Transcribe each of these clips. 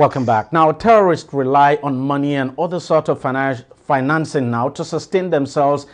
Welcome back. Now, terrorists rely on money and other sort of financing now to sustain themselves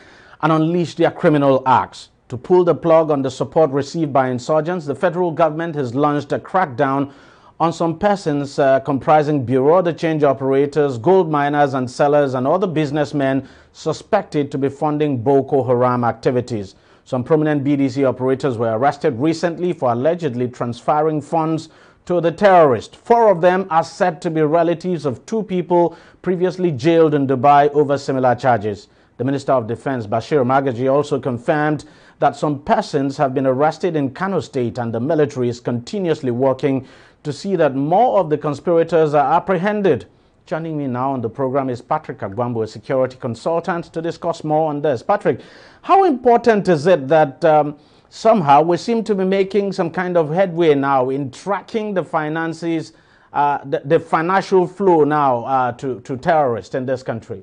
and unleash their criminal acts. To pull the plug on the support received by insurgents, the federal government has launched a crackdown on some persons comprising bureau de change operators, gold miners and sellers, and other businessmen suspected to be funding Boko Haram activities. Some prominent BDC operators were arrested recently for allegedly transferring funds to the terrorists. 4 of them are said to be relatives of 2 people previously jailed in Dubai over similar charges. The Minister of Defense, Bashir Magaji, also confirmed that some persons have been arrested in Kano State and the military is continuously working to see that more of the conspirators are apprehended. Joining me now on the program is Patrick AGBAMBU, a security consultant, to discuss more on this. Patrick, how important is it that somehow we seem to be making some kind of headway now in tracking the finances, the financial flow now to terrorists in this country?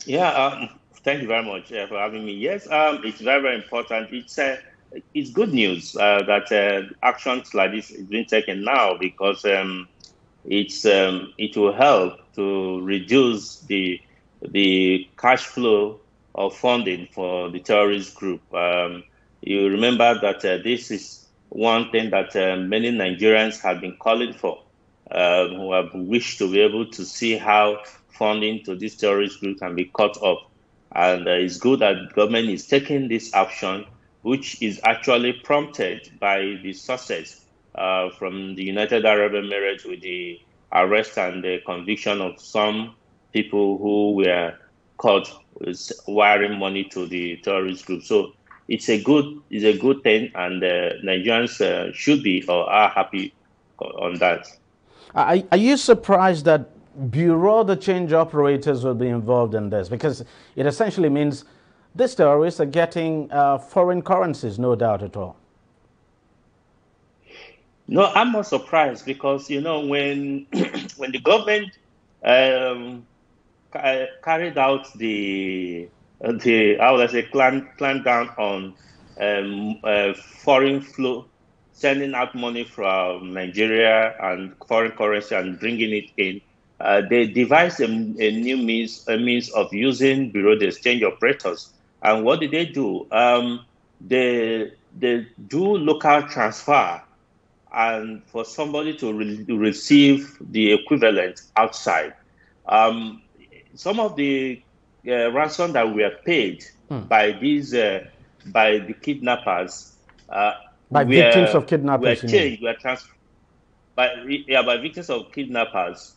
Yeah, thank you very much for having me. Yes, it's very, very important. It's good news that actions like this is being taken now, because it will help to reduce the cash flow of funding for the terrorist group. You remember that this is one thing that many Nigerians have been calling for, who have wished to be able to see how funding to this terrorist group can be cut off. And it's good that the government is taking this action, which is actually prompted by the success from the United Arab Emirates with the arrest and the conviction of some people who were caught with wiring money to the terrorist group. So it's a good thing, and Nigerians should be or are happy on that. Are you surprised that bureau de change operators will be involved in this? Because it essentially means these terrorists are getting foreign currencies, no doubt at all. No, I'm not surprised, because when when the government carried out the how would I say clamp down on foreign flow, sending out money from Nigeria and foreign currency and bringing it in, they devised a new means of using bureau de exchange operators. And what did they do? They do local transfer, and for somebody to receive the equivalent outside. Some of the ransom that were paid by these by the kidnappers, by victims of kidnappers, were changed, were transferred by victims of kidnappers.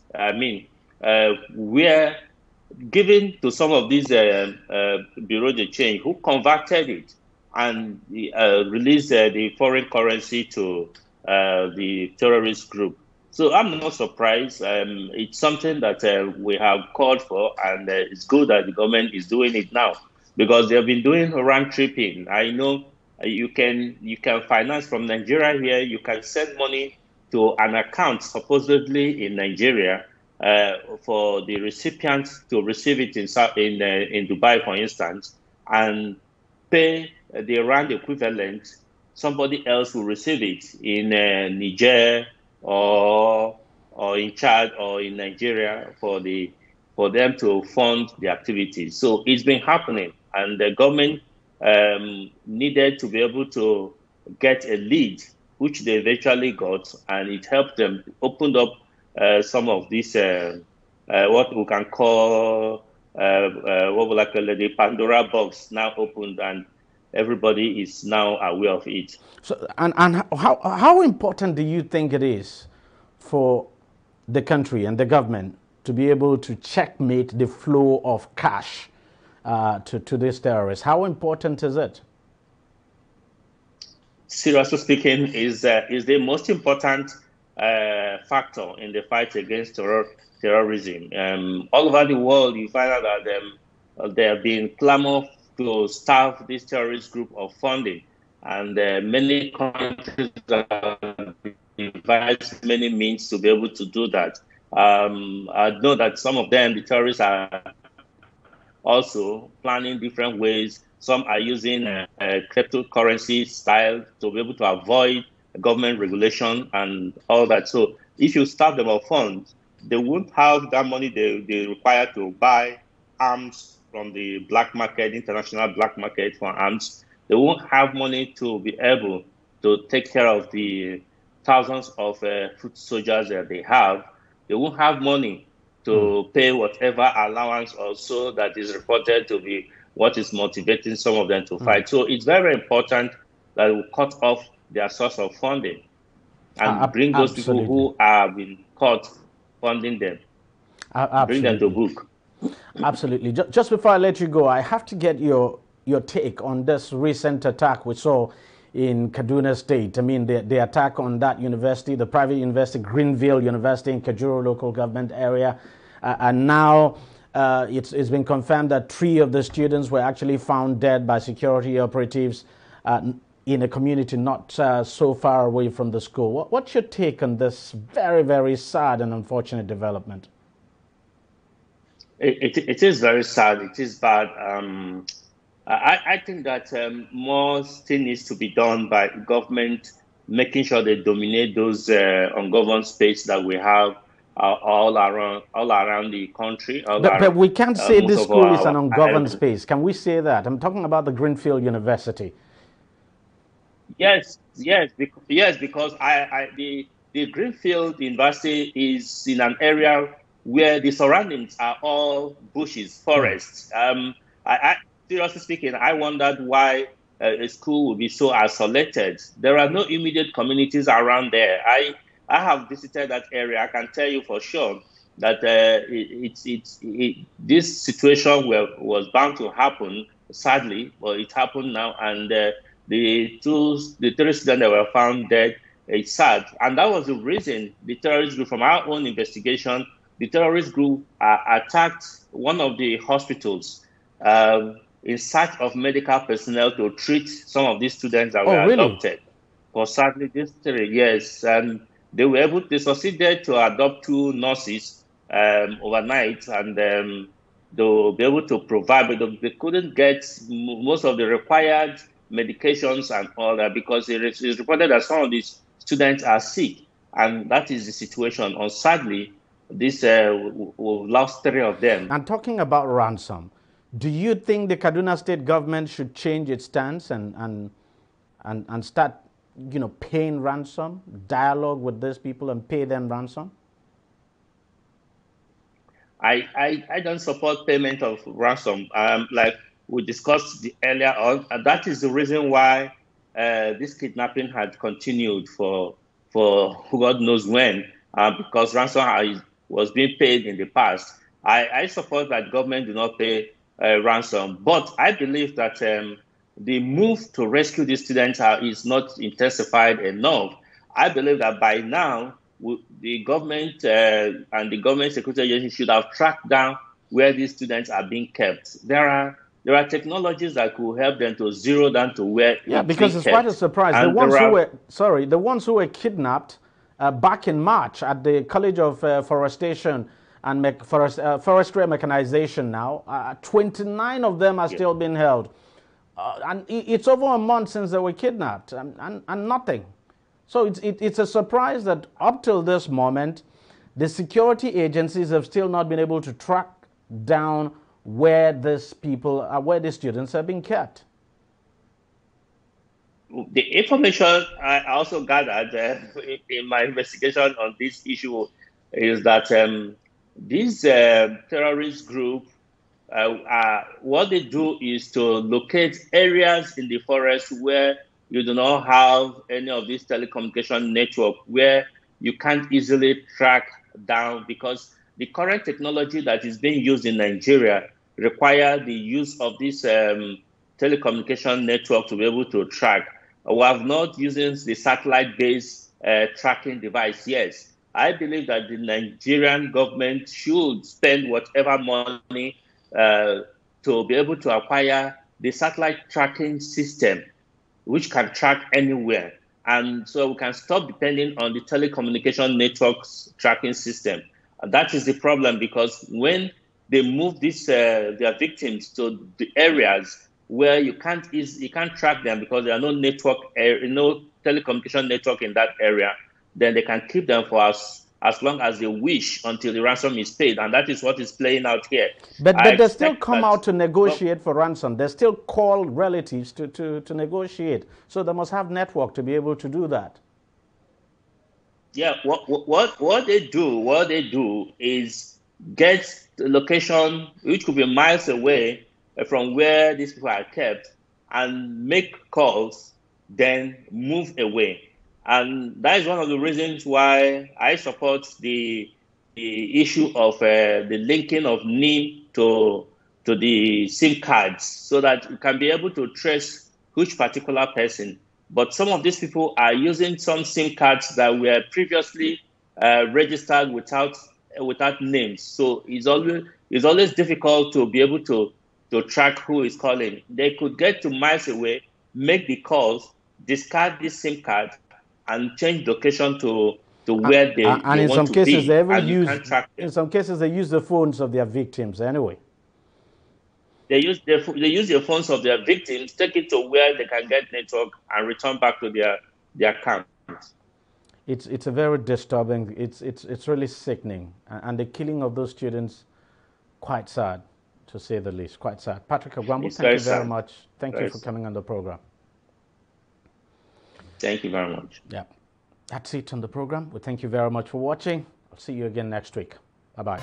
Were given to some of these bureau de change, who converted it and released the foreign currency to the terrorist group. So I'm not surprised. It's something that we have called for, and it's good that the government is doing it now, because they have been doing round tripping. I know you can finance from Nigeria here. You can send money to an account supposedly in Nigeria for the recipient to receive it in Dubai, for instance, and pay the rand equivalent. Somebody else will receive it in Niger or in Chad or in Nigeria for them to fund the activities. So it's been happening, and the government needed to be able to get a lead, which they eventually got, and it helped them, opened up some of these what we can call the Pandora box now opened, and everybody is now aware of it. So, and how important do you think it is for the country and the government to be able to checkmate the flow of cash to these terrorists? How important is it? Seriously speaking, is the most important factor in the fight against terrorism. All over the world, you find out that there have been clamor to starve this terrorist group of funding, and many countries have devised many means to be able to do that. I know that some of them, the terrorists, are also planning different ways. Some are using cryptocurrency style to be able to avoid government regulation and all that. So if you starve them of funds, they won't have that money they require to buy arms from the black market, international black market for arms. They won't have money to be able to take care of the thousands of foot soldiers that they have. They won't have money to pay whatever allowance also that is reported to be what is motivating some of them to fight. So it's very important that we cut off their source of funding and bring those people who have been caught funding them, bring them to book. Absolutely. Just before I let you go, I have to get your take on this recent attack we saw in Kaduna State. I mean, the attack on that university, the private university, Greenfield University in Kajuru local government area. And now it's been confirmed that 3 of the students were actually found dead by security operatives in a community not so far away from the school. What's your take on this very, very sad and unfortunate development? It is very sad. It is bad. I think that more still needs to be done by government, making sure they dominate those ungoverned space that we have all around the country. But we can't say this school is an ungoverned space. Can we say that? I'm talking about the Greenfield University. Yes, because the Greenfield University is in an area where the surroundings are all bushes, forests. Seriously speaking, I wondered why a school would be so isolated. There are no immediate communities around there. I have visited that area. I can tell you for sure that this situation was bound to happen. Sadly, but it happened now, and the 3 students that were found dead. It's sad, and that was the reason the terrorist group, from our own investigation, the terrorist group attacked one of the hospitals in search of medical personnel to treat some of these students that were adopted. But sadly, these 3, yes, they succeeded to adopt 2 nurses overnight, and they'll be able to provide, but they couldn't get most of the required medications and all that because it is reported that some of these students are sick, and that is the situation. And sadly, we've lost 3 of them. And talking about ransom, do you think the Kaduna State government should change its stance and start, paying ransom, dialogue with these people and pay them ransom? I don't support payment of ransom. Like we discussed earlier on, and that is the reason why this kidnapping had continued for who God knows when, because ransom was being paid in the past. I support that government do not pay ransom, but I believe that the move to rescue these students is not intensified enough. I believe that by now, the government and the government security agency should have tracked down where these students are being kept. There are technologies that could help them to zero down to where. Yeah, because it's quite a surprise. The ones who were kidnapped back in March at the College of Forestation and Forestry Mechanization now, 29 of them are still being held. And it's over a month since they were kidnapped and nothing. So it's a surprise that up till this moment, the security agencies have still not been able to track down where these students are being kept. The information I also gathered in my investigation on this issue is that this terrorist group, what they do is to locate areas in the forest where you do not have any of this telecommunication network, where you can't easily track down, because the current technology that is being used in Nigeria require the use of this telecommunication network to be able to track. We have not using the satellite-based tracking device. Yes, I believe that the Nigerian government should spend whatever money to be able to acquire the satellite tracking system, which can track anywhere. And so we can stop depending on the telecommunication networks tracking system. And that is the problem, because when they move their victims to the areas where you can't track them because there are no network, no telecommunication network in that area, then they can keep them for as long as they wish until the ransom is paid. And that is what is playing out here. But they still come out to negotiate for ransom. They still call relatives to negotiate. So they must have network to be able to do that. Yeah, what they do is get the location, which could be miles away from where these people are kept, and make calls, then move away. And that is one of the reasons why I support the issue of the linking of NIM to the SIM cards, so that you can be able to trace which particular person. But some of these people are using some SIM cards that were previously registered without names. So it's always difficult to be able to track who is calling. They could get to miles away, make the calls, discard this SIM card, and change location to where they want to be. And in some cases, they use the phones of their victims anyway. They use the phones of their victims, take it to where they can get network, and return back to their camp. It's a very disturbing. It's really sickening, and the killing of those students, quite sad, to say the least. Quite sad. Patrick AGBAMBU, thank you very much. Thank you for coming on the program. Thank you very much. Yeah, that's it on the program. We thank you very much for watching. I'll see you again next week. Bye-bye.